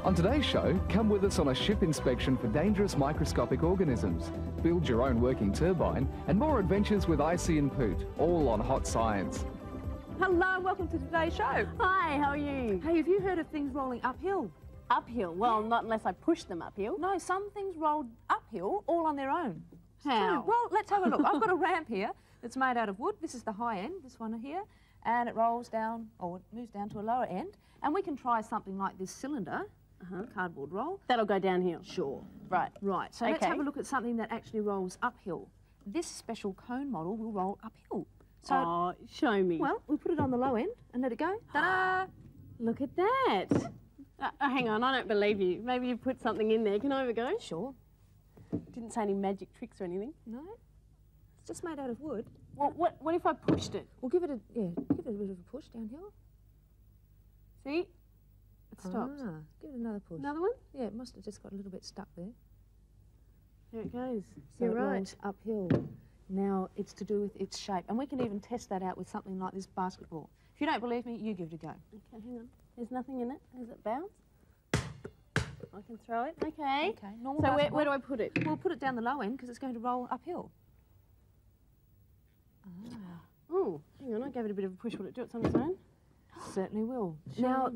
On today's show, come with us on a ship inspection for dangerous microscopic organisms, build your own working turbine, and more adventures with Icy and Poot, all on Hot Science. Hello, welcome to today's show. Hi, how are you? Hey, have you heard of things rolling uphill? Uphill? Well, not unless I push them uphill. No, some things roll uphill all on their own. How? Well, let's have a look. I've got a ramp here that's made out of wood. This is the high end, this one here, and it rolls down, or it moves down to a lower end, and we can try something like this cylinder, cardboard roll. That'll go downhill? Sure. Right. Right, so let's have a look at something that actually rolls uphill. This special cone model will roll uphill. So, show me. Well, we put it on the low end and let it go. Ta-da! Look at that. Hang on, I don't believe you. Maybe you put something in there. Can I have a go? Sure. Didn't say any magic tricks or anything. No, it's just made out of wood. Well, what if I pushed it? We'll give it a bit of a push downhill. See? It stopped. Give it another push. Another one? Yeah, it must have just got a little bit stuck there. There it goes. So You're it right. rolls uphill. Now it's to do with its shape, and we can even test that out with something like this basketball. If you don't believe me, you give it a go. Okay, hang on. There's nothing in it. Has it bounced? I can throw it. Okay. Okay. Normal So basketball. where do I put it? We'll put it down the low end because it's going to roll uphill. Oh, hang on. I gave it a bit of a push. Will it do it on its own? Certainly will. Sure. Now,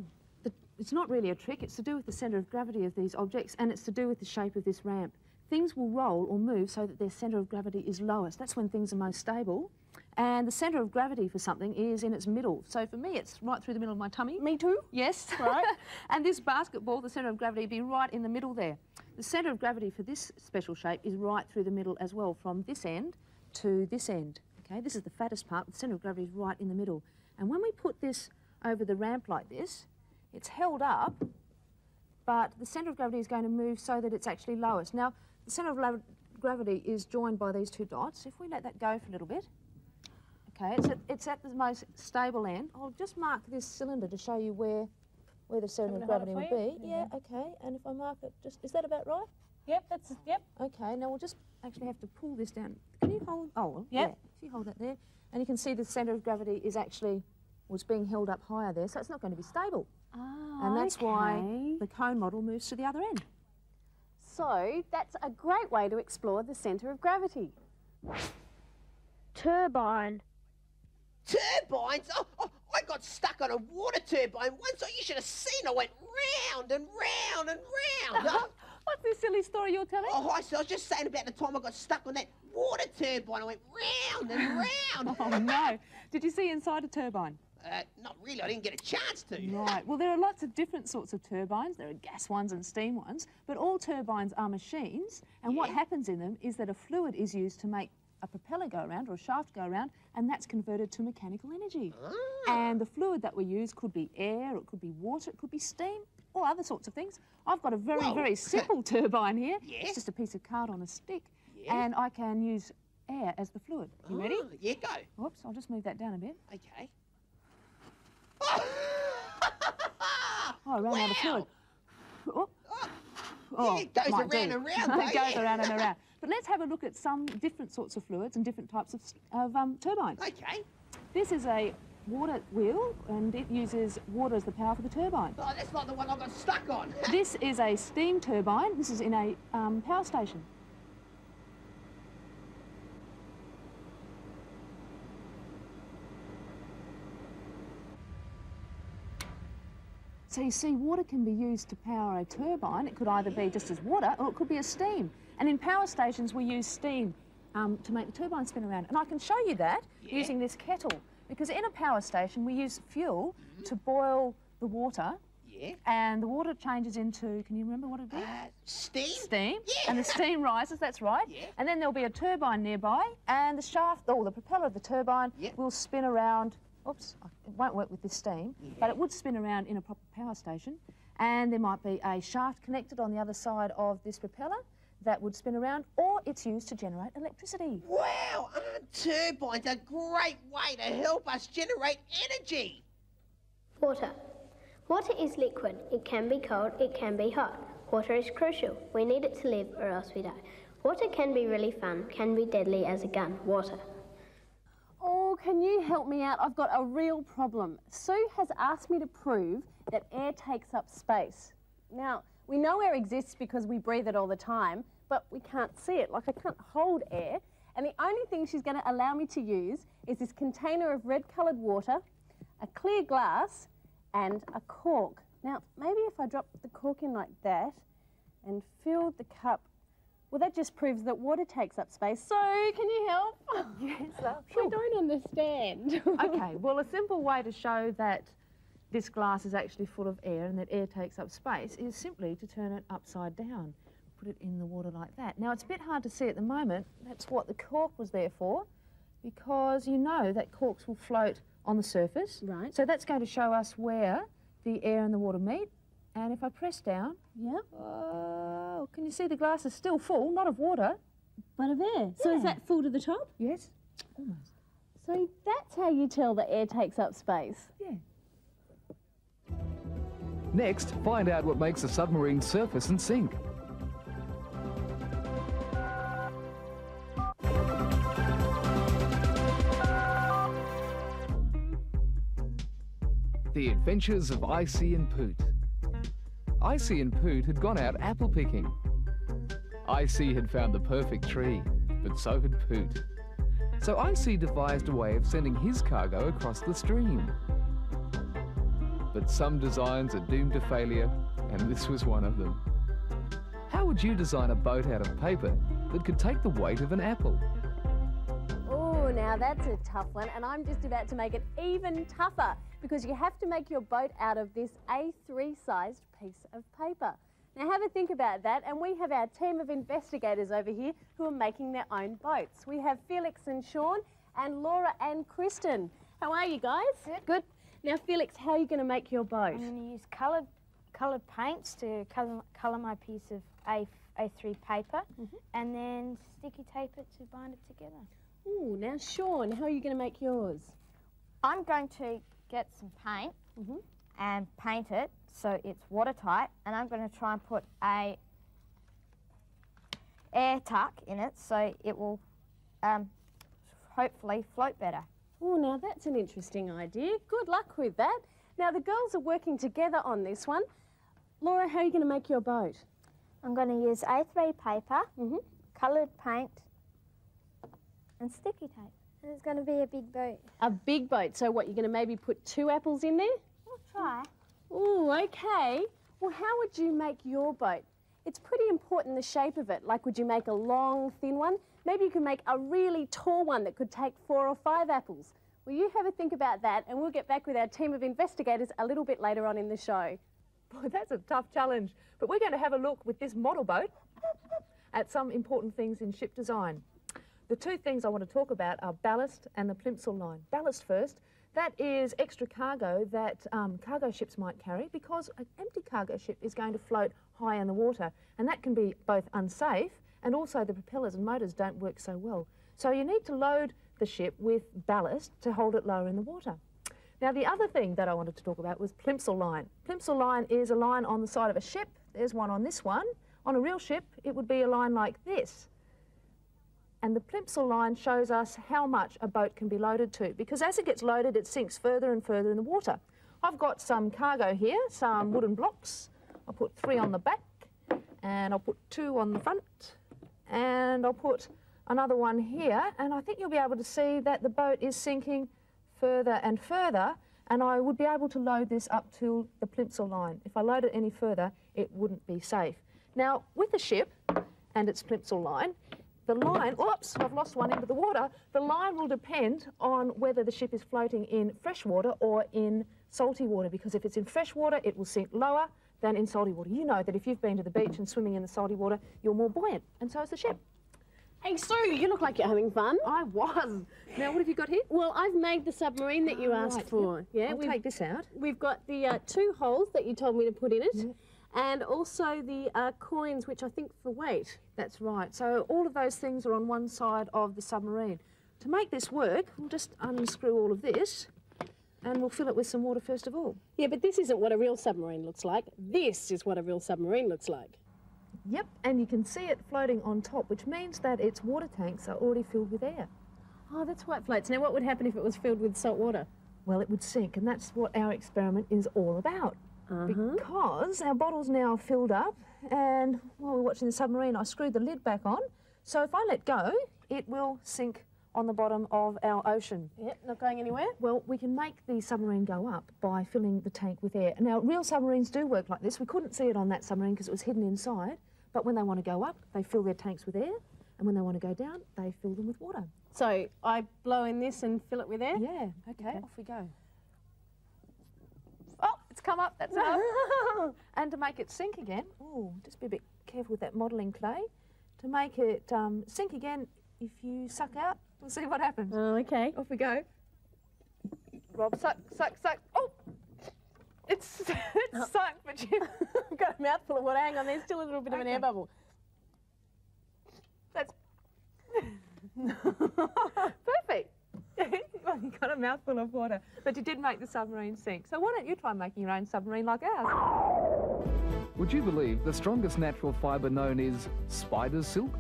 it's not really a trick. It's to do with the centre of gravity of these objects, and it's to do with the shape of this ramp. Things will roll or move so that their centre of gravity is lowest. That's when things are most stable. And the centre of gravity for something is in its middle. So for me, it's right through the middle of my tummy. Me too. Yes. Right. And this basketball, the centre of gravity, would be right in the middle there. The centre of gravity for this special shape is right through the middle as well, from this end to this end. Okay, this is the fattest part, but the centre of gravity is right in the middle. And when we put this over the ramp like this, it's held up, but the centre of gravity is going to move so that it's actually lowest. Now, the centre of gravity is joined by these two dots. If we let that go for a little bit, okay, it's at the most stable end. I'll just mark this cylinder to show you where the centre of gravity will be. Yeah, okay, and if I mark it, is that about right? Yep, yep. Okay, now we'll just actually have to pull this down. Can you hold, Yep. Yeah, if you hold that there, and you can see the centre of gravity is actually, was being held up higher there, so it's not going to be stable. And that's why the cone model moves to the other end. So that's a great way to explore the centre of gravity. Turbine. Turbines? Oh, I got stuck on a water turbine once. You should have seen. I went round and round and round. What's this silly story you're telling? Oh, I was just saying about the time I got stuck on that water turbine. I went round and round. Oh, no. Did you see inside a turbine? Not really. I didn't get a chance to. Right. Well, there are lots of different sorts of turbines. There are gas ones and steam ones, but all turbines are machines, and what happens in them is that a fluid is used to make a propeller go around or a shaft go around, and that's converted to mechanical energy. And the fluid that we use could be air, it could be water, it could be steam, or other sorts of things. I've got a very simple turbine here. It's just a piece of card on a stick, and I can use air as the fluid. You ready? Yeah, go. Whoops, I'll just move that down a bit. Okay. Oh, I ran out of fluid. Oh, it goes might around do. and around. It goes around and around. But let's have a look at some different sorts of fluids and different types of turbines. Okay. This is a water wheel, and it uses water as the power for the turbine. Oh, that's not the one I got stuck on. This is a steam turbine. This is in a power station. So you see, water can be used to power a turbine. It could either be just as water, or it could be as steam. And in power stations, we use steam to make the turbine spin around. And I can show you that using this kettle. Because in a power station, we use fuel to boil the water. And the water changes into, can you remember what it is? Steam? Steam. And the steam rises, that's right. And then there'll be a turbine nearby, and the shaft, or the propeller of the turbine will spin around. Oops, it won't work with this steam, but it would spin around in a proper power station. And there might be a shaft connected on the other side of this propeller that would spin around, or it's used to generate electricity. Wow, aren't turbines a great way to help us generate energy? Water. Water is liquid. It can be cold, it can be hot. Water is crucial. We need it to live or else we die. Water can be really fun, can be deadly as a gun. Water. Oh, can you help me out? I've got a real problem. Sue has asked me to prove that air takes up space. Now, we know air exists because we breathe it all the time, but we can't see it. Like, I can't hold air. And the only thing she's going to allow me to use is this container of red-coloured water, a clear glass, and a cork. Now, maybe if I drop the cork in like that and fill the cup, well, that just proves that water takes up space. So, can you help? Yes, love. I don't understand. Okay, well, a simple way to show that this glass is actually full of air and that air takes up space is simply to turn it upside down. Put it in the water like that. Now, it's a bit hard to see at the moment. That's what the cork was there for, because you know that corks will float on the surface. Right. So that's going to show us where the air and the water meet. And if I press down, oh, can you see the glass is still full, not of water, but of air. So is that full to the top? Yes, almost. So that's how you tell that air takes up space? Yeah. Next, find out what makes a submarine surface and sink. The Adventures of Icy and Poot. Icy and Poot had gone out apple picking. Icy had found the perfect tree, but so had Poot. So Icy devised a way of sending his cargo across the stream. But some designs are doomed to failure, and this was one of them. How would you design a boat out of paper that could take the weight of an apple? Oh, now that's a tough one, and I'm just about to make it even tougher, because you have to make your boat out of this A3 sized piece of paper. Now have a think about that, and we have our team of investigators over here who are making their own boats. We have Felix and Sean and Laura and Kristen. How are you guys? Good. Now Felix, how are you going to make your boat? I'm going to use coloured paints to colour my piece of A3 paper, and then sticky tape it to bind it together. Oh, now Sean, how are you going to make yours? I'm going to get some paint and paint it so it's watertight, and I'm going to try and put a air tuck in it so it will hopefully float better. Oh, now that's an interesting idea. Good luck with that. Now the girls are working together on this one. Laura, how are you going to make your boat? I'm going to use A3 paper, coloured paint and sticky tape. And it's going to be a big boat. A big boat. So what, you're going to maybe put 2 apples in there? We'll try. Oh, okay. Well, how would you make your boat? It's pretty important the shape of it. Like, would you make a long, thin one? Maybe you could make a really tall one that could take 4 or 5 apples. Well, you have a think about that, and we'll get back with our team of investigators a little bit later on in the show. Boy, that's a tough challenge. But we're going to have a look with this model boat at some important things in ship design. The 2 things I want to talk about are ballast and the plimsoll line. Ballast first. That is extra cargo that cargo ships might carry, because an empty cargo ship is going to float high in the water, and that can be both unsafe and also the propellers and motors don't work so well. So you need to load the ship with ballast to hold it lower in the water. Now the other thing that I wanted to talk about was plimsoll line. Plimsoll line is a line on the side of a ship. There's one on this one. On a real ship it would be a line like this. And the plimsoll line shows us how much a boat can be loaded to, because as it gets loaded it sinks further and further in the water. I've got some cargo here, some wooden blocks. I'll put 3 on the back, and I'll put 2 on the front, and I'll put another one here, and I think you'll be able to see that the boat is sinking further and further, and I would be able to load this up to the plimsoll line. If I load it any further, it wouldn't be safe. Now, with the ship and its plimsoll line, the line, oops, I've lost one into the water, the line will depend on whether the ship is floating in fresh water or in salty water, because if it's in fresh water, it will sink lower than in salty water. You know that if you've been to the beach and swimming in the salty water, you're more buoyant, and so is the ship. Hey, Sue, you look like you're having fun. I was. Now, what have you got here? Well, I've made the submarine that you asked for. Yeah, I'll take this out. We've got the 2 holes that you told me to put in it, and also the coins, which I think for weight. That's right. So all of those things are on one side of the submarine. To make this work, we'll just unscrew all of this, and we'll fill it with some water first of all. Yeah, but this isn't what a real submarine looks like. This is what a real submarine looks like. Yep, and you can see it floating on top, which means that its water tanks are already filled with air. Oh, that's why it floats. Now, what would happen if it was filled with salt water? Well, it would sink, and that's what our experiment is all about. because our bottle's now filled up, and while we're watching the submarine, I screwed the lid back on. So if I let go, it will sink on the bottom of our ocean. Yep, not going anywhere. Well, we can make the submarine go up by filling the tank with air. Now, real submarines do work like this. We couldn't see it on that submarine because it was hidden inside, but when they want to go up, they fill their tanks with air, and when they want to go down, they fill them with water. So I blow in this and fill it with air? Yeah. Okay, off we go. Oh, it's come up, that's enough. And to make it sink again, oh, just be a bit careful with that modelling clay. To make it sink again, if you suck out, we'll see what happens. Oh, okay. Off we go. Rob, suck, suck, suck. Oh! It's sunk, but you've got a mouthful of water. Hang on, there's still a little bit of an air bubble. That's perfect. Well, you got a mouthful of water, but you did make the submarine sink. So why don't you try making your own submarine like ours? Would you believe the strongest natural fibre known is spider's silk?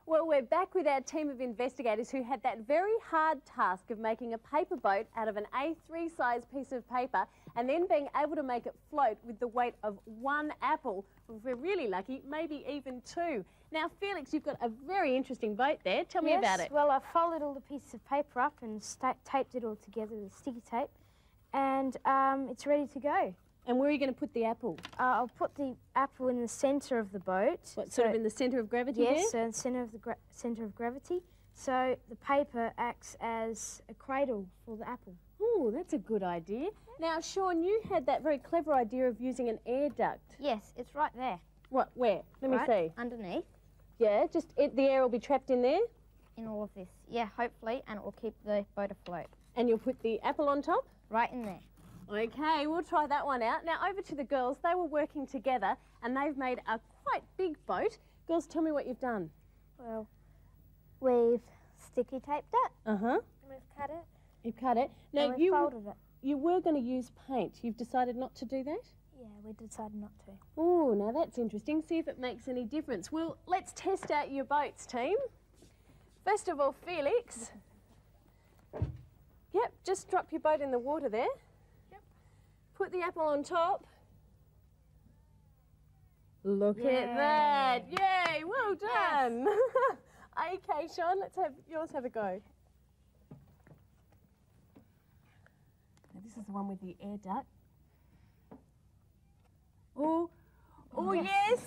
Well, we're back with our team of investigators who had that very hard task of making a paper boat out of an A3 size piece of paper and then being able to make it float with the weight of 1 apple. If we're really lucky, maybe even 2. Now, Felix, you've got a very interesting boat there. Tell me about it. Well, I folded all the pieces of paper up and taped it all together with sticky tape, and it's ready to go. And where are you going to put the apple? I'll put the apple in the centre of the boat. What, sort of in the centre of gravity there? Yes, so in the centre of gravity. So the paper acts as a cradle for the apple. Oh, that's a good idea. Now, Sean, you had that very clever idea of using an air duct. Yes, it's right there. What, where? Let me see. Underneath. Yeah, just the air will be trapped in there? In all of this. Yeah, hopefully, and it will keep the boat afloat. And you'll put the apple on top? Right in there. Okay, we'll try that one out. Now, over to the girls. They were working together and they've made a quite big boat. Girls, tell me what you've done. Well, we've sticky taped it. Uh-huh. We've cut it. You've cut it. Now, And we've folded it. You were going to use paint. You've decided not to do that? Yeah, we decided not to. Oh, now that's interesting. See if it makes any difference. Well, let's test out your boats, team. First of all, Felix. Yep, just drop your boat in the water there. Put the apple on top. Look at that. Yay, well done. Yes. Okay, Sean, let's have yours have a go. Now, this is the one with the air duct. Oh, yes.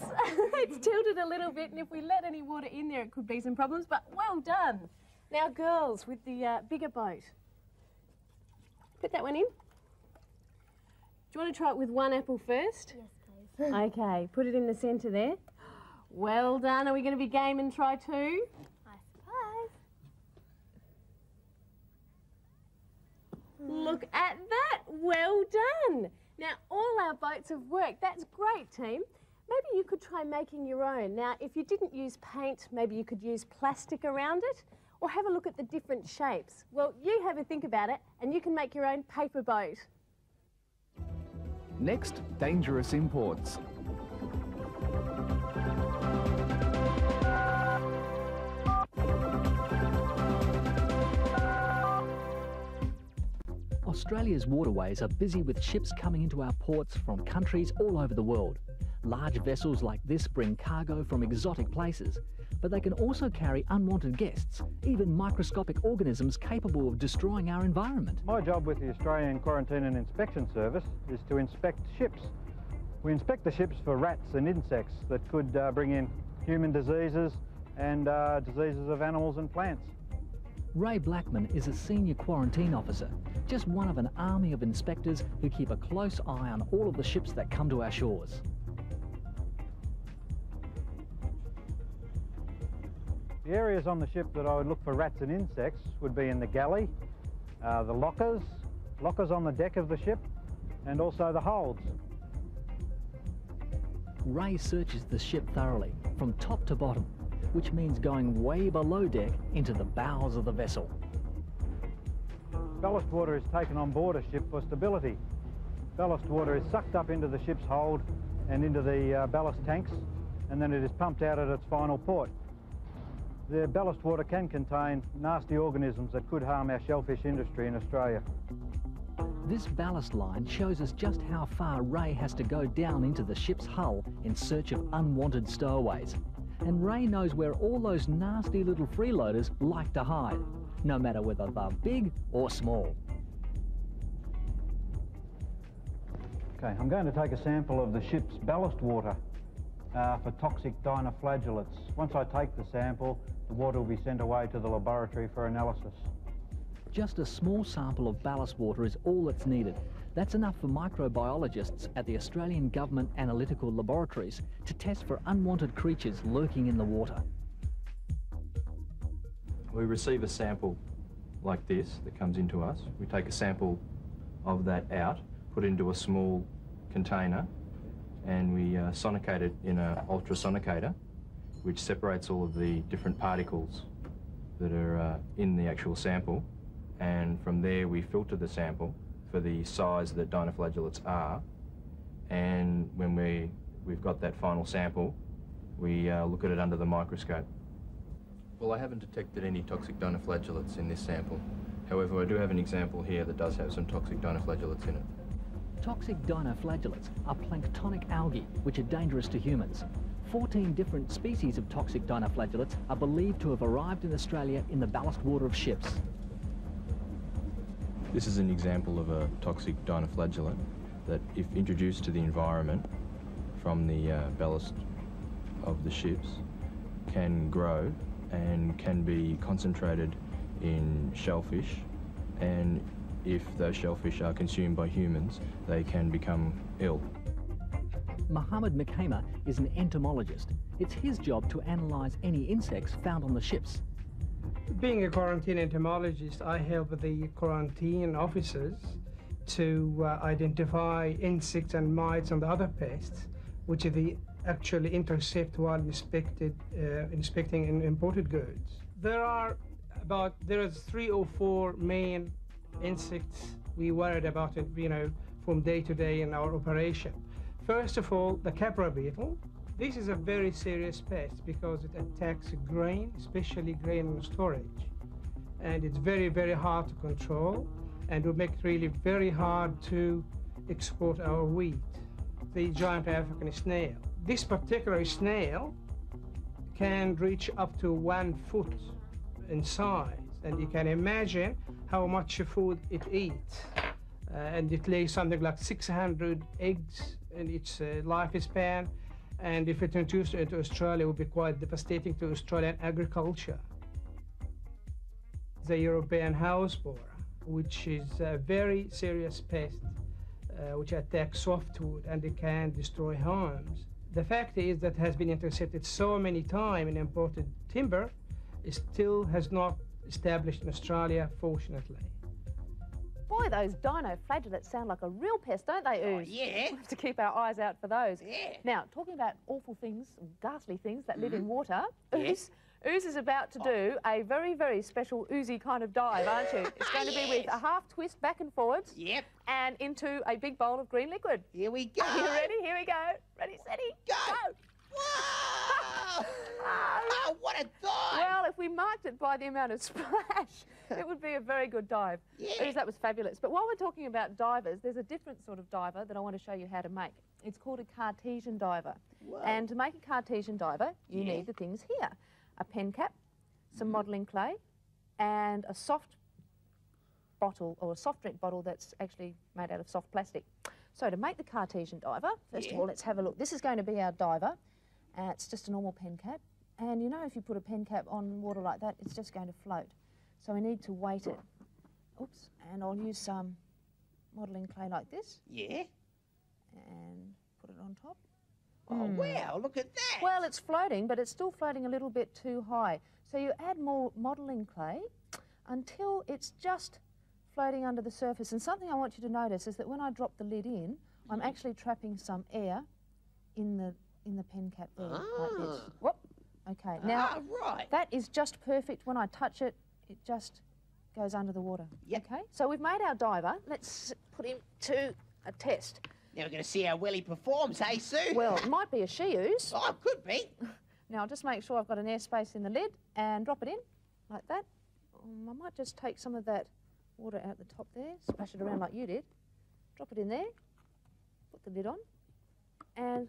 It's tilted a little bit, and if we let any water in there, it could be some problems, but well done. Now, girls, with the bigger boat. Put that one in. Do you want to try it with 1 apple first? Yes, please. Okay, put it in the centre there. Well done. Are we going to be game and try 2? I suppose. Look at that. Well done. Now, all our boats have worked. That's great, team. Maybe you could try making your own. Now, if you didn't use paint, maybe you could use plastic around it or have a look at the different shapes. Well, you have a think about it and you can make your own paper boat. Next, dangerous imports. Australia's waterways are busy with ships coming into our ports from countries all over the world. Large vessels like this bring cargo from exotic places, but they can also carry unwanted guests, even microscopic organisms capable of destroying our environment. My job with the Australian Quarantine and Inspection Service is to inspect ships. We inspect the ships for rats and insects that could bring in human diseases and diseases of animals and plants. Ray Blackman is a senior quarantine officer, just one of an army of inspectors who keep a close eye on all of the ships that come to our shores. The areas on the ship that I would look for rats and insects would be in the galley, the lockers on the deck of the ship, and also the holds. Ray searches the ship thoroughly, from top to bottom, which means going way below deck into the bowels of the vessel. Ballast water is taken on board a ship for stability. Ballast water is sucked up into the ship's hold and into the ballast tanks, and then it is pumped out at its final port. The ballast water can contain nasty organisms that could harm our shellfish industry in Australia. This ballast line shows us just how far Ray has to go down into the ship's hull in search of unwanted stowaways. And Ray knows where all those nasty little freeloaders like to hide, no matter whether they're big or small. Okay, I'm going to take a sample of the ship's ballast water for toxic dinoflagellates. Once I take the sample, the water will be sent away to the laboratory for analysis. Just a small sample of ballast water is all that's needed. That's enough for microbiologists at the Australian Government Analytical Laboratories to test for unwanted creatures lurking in the water. We receive a sample like this that comes into us. We take a sample of that out, put it into a small container, and we sonicate it in an ultrasonicator, which separates all of the different particles that are in the actual sample. And from there we filter the sample for the size that dinoflagellates are. And when we've got that final sample, we look at it under the microscope. Well, I haven't detected any toxic dinoflagellates in this sample. However, I do have an example here that does have some toxic dinoflagellates in it. Toxic dinoflagellates are planktonic algae, which are dangerous to humans. 14 different species of toxic dinoflagellates are believed to have arrived in Australia in the ballast water of ships. This is an example of a toxic dinoflagellate that, if introduced to the environment from the ballast of the ships, can grow and can be concentrated in shellfish, and if those shellfish are consumed by humans, they can become ill. Mohammed Mekema is an entomologist. It's his job to analyse any insects found on the ships. Being a quarantine entomologist, I help the quarantine officers to identify insects and mites and other pests, which they actually intercept while inspecting imported goods. There are 3 or 4 main insects we worried about it, from day to day in our operation. First of all, the capra beetle. This is a very serious pest because it attacks grain, especially grain in storage. And it's very, very hard to control, and will make it really very hard to export our wheat. The giant African snail. This particular snail can reach up to 1 foot in size, and you can imagine how much food it eats. And it lays something like 600 eggs in its lifespan. And if it introduced into Australia, it would be quite devastating to Australian agriculture. The European house borer, which is a very serious pest which attacks softwood and it can destroy homes. The fact is that it has been intercepted so many times in imported timber, it still has not established in Australia, fortunately. Boy, those dinoflagellates sound like a real pest, don't they, Ooze? Oh, yeah. We'll have to keep our eyes out for those. Yeah. Now, talking about awful things, ghastly things that live in water, Yes. Ooze is about to do a very, very special oozy kind of dive, aren't you? It's going to be with a half twist back and forwards. Yep. And into a big bowl of green liquid. Here we go. Are you ready? Here we go. Ready, steady, Go. go. Whoa! Oh, what a dive! Well, if we marked it by the amount of splash, it would be a very good dive. Yeah. Ooze, that was fabulous. But while we're talking about divers, there's a different sort of diver that I want to show you how to make. It's called a Cartesian diver. Whoa. And to make a Cartesian diver, you Yeah. need the things here. A pen cap, some modelling clay, and a soft bottle, or a soft drink bottle that's actually made out of soft plastic. So to make the Cartesian diver, first of all, let's have a look. This is going to be our diver. It's just a normal pen cap. And you know, if you put a pen cap on water like that, it's just going to float. So we need to weight it. Oops. And I'll use some modelling clay like this. Yeah. And put it on top. Oh, wow, look at that. Well, it's floating, but it's still floating a little bit too high. So you add more modelling clay until it's just floating under the surface. And something I want you to notice is that when I drop the lid in, I'm actually trapping some air in the pen cap there, like this. Whoop. Okay, now right. that is just perfect. When I touch it, it just goes under the water. Yep. Okay, so we've made our diver. Let's put him to a test. Now we're going to see how well he performs, hey, Sue? Well, it might be a she-ooze. Oh, it could be. Now, I'll just make sure I've got an airspace in the lid and drop it in, like that. I might just take some of that water out the top there, splash it around like you did. drop it in there, put the lid on, and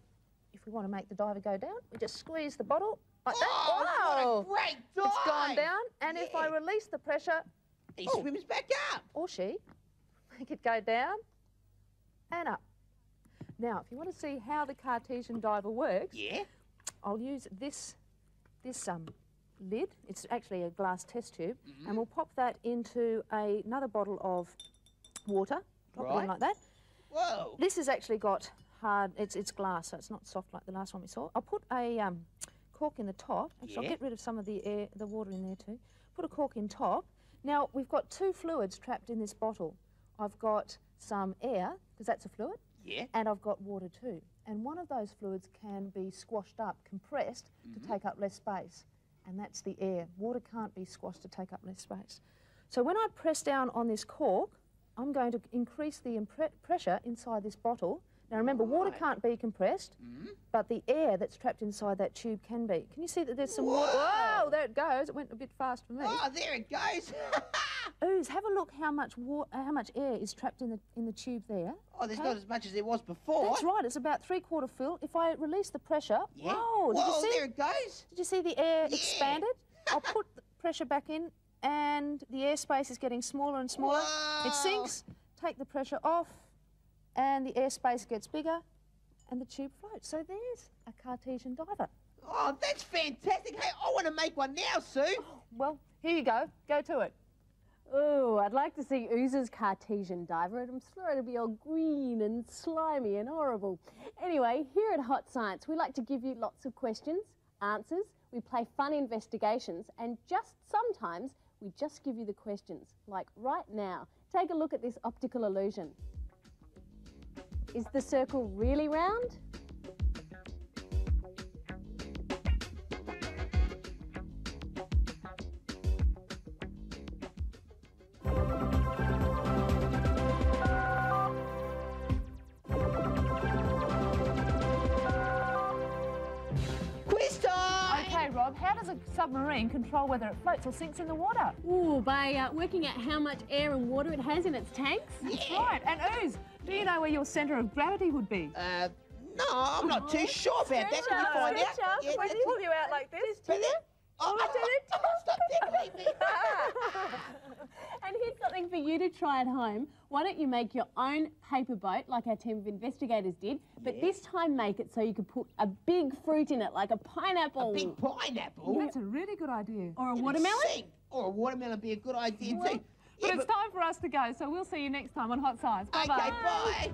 if we want to make the diver go down, we just squeeze the bottle like that. Oh, what a great dive! It's gone down, and if I release the pressure, he swims back up. Or she, make it go down and up. Now, if you want to see how the Cartesian diver works, I'll use this lid. It's actually a glass test tube, and we'll pop that into another bottle of water. Drop it in like that. Whoa! This has actually got hard. It's glass, so it's not soft like the last one we saw. I'll put a cork in the top. Actually, I'll get rid of some of the water in there too. Put a cork in top. Now we've got two fluids trapped in this bottle. I've got some air, because that's a fluid. And I've got water too. And one of those fluids can be squashed up, compressed, to take up less space. And that's the air. Water can't be squashed to take up less space. So when I press down on this cork, I'm going to increase the pressure inside this bottle. Now remember, water can't be compressed, but the air that's trapped inside that tube can be. Can you see that there's some water? Whoa, there it goes. It went a bit fast for me. Oh, there it goes. Ooze, have a look how much air is trapped in the tube there. Oh, there's not as much as there was before. That's right. It's about 3/4 full. If I release the pressure, whoa, did you see? There it goes. Did you see the air expanded? I'll put the pressure back in, and the airspace is getting smaller and smaller. Whoa. It sinks. Take the pressure off, and the airspace gets bigger, and the tube floats. So there's a Cartesian diver. Oh, that's fantastic. Hey, I want to make one now, Sue. Oh, well, here you go. Go to it. Oh, I'd like to see Ooze's Cartesian diver. I'm sure it'll be all green and slimy and horrible. Anyway, here at Hot Science, we like to give you lots of questions, answers, we play fun investigations, and just sometimes we just give you the questions, like right now. Take a look at this optical illusion. Is the circle really round? Rob, how does a submarine control whether it floats or sinks in the water? Ooh, by working out how much air and water it has in its tanks. That's right. And Ooze, do you know where your centre of gravity would be? No, I'm not too sure about that. Can you find out? When I pull you out like this. Stop tickling me. And here's something for you to try at home. Why don't you make your own paper boat like our team of investigators did, but this time make it so you could put a big fruit in it, like a pineapple. A big pineapple? That's a really good idea. Or a watermelon? Or a watermelon would be a good idea too. But it's time for us to go, so we'll see you next time on Hot Science. Bye-bye. Okay, bye.